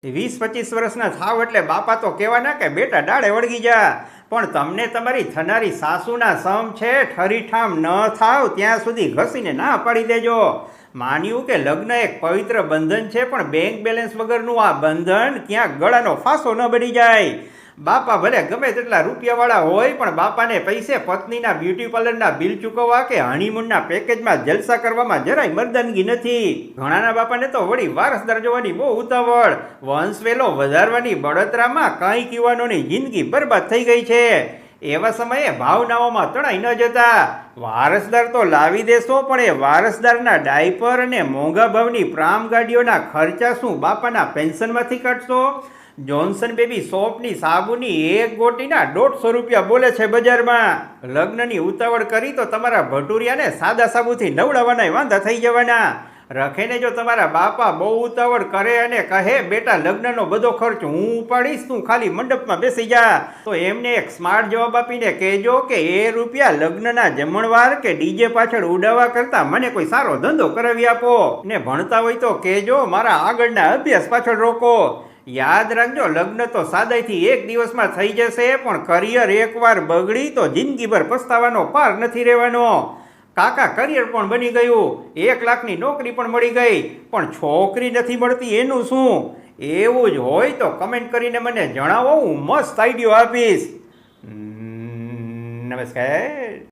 20-25 વર્ષના થાવ એટલે બાપા તો કહેવાના કે બેટા ડાળે વળગી જા, પણ તમને તમારી થનારી સાસુના સમ છે ઠરીઠામ ન થાવ ત્યાં સુધી ઘસીને ના પાડી દેજો. માન્યું કે લગ્ન એક પવિત્ર બંધન છે, પણ બેંક બેલેન્સ વગરનું આ બંધન ક્યાંક ગળાનો ફાંસો ન બની જાય. બાપા ભલે ગમે તેટલા રૂપિયાવાળા હોય, પણ બાપાને પૈસે પત્નીના બ્યુટી પાર્લરના બિલ ચૂકવવા કે હનીમૂનના પેકેજમાં જલસા કરવામાં જરાય મર્દાનગી નથી. ઘણાના બાપાને તો વળી વારસદાર જોવાની બહુ ઉતાવળ, વંશવેલો વધારવાની બળતરામાં કંઈક યુવાનોની જિંદગી બરબાદ થઈ ગઈ છે. એવા સમયે ભાવનાઓમાં તણાઈ ન જતા. વારસદાર તો લાવી દેશો, પણ એ વારસદારના ડાયપર અને મોંઘા ભાવની પ્રામ ગાડીઓના ખર્ચા શું બાપાના પેન્શનમાંથી કાઢશો? જોન્સન બેબી સોપની સાબુની એક ગોટીના 150 રૂપિયા બોલે છે બજારમાં. લગ્નની ઉતાવળ કરી તો તમારા ભટુરિયાને સાદા સાબુથી નવડાવવાના વાંધા થઈ જવાના. રખેને જો તમારા બાપા બહુ ઉતાવળ કરે અને કહે બેટા લગ્નનો બધો ખર્ચ હું ઉપાડીશ, તું ખાલી મંડપમાં બેસી જા, તો એમને એક સ્માર્ટ જવાબ આપીને કહેજો કે એ રૂપિયા લગ્નના જમણવાર કે ડીજે પાછળ ઉડાવવા કરતા મને કોઈ સારો ધંધો કરાવી આપો. ને ભણતા હોય તો કહેજો મારા આગળના અભ્યાસ પાછળ રોકો. યાદ રાખજો, લગ્ન તો સાદાઈથી એક દિવસમાં થઈ જશે, પણ કરિયર એકવાર બગડી તો જિંદગીભર પસ્તાવાનો પાર નથી રહેવાનો. કાકા કરિયર પણ બની ગયું, 1 લાખની નોકરી પણ મળી ગઈ, પણ છોકરી નથી મળતી એનું શું? એવું જ હોય તો કમેન્ટ કરીને મને જણાવો, હું મસ્ત આઈડિયો આપીશ. નમસ્કાર.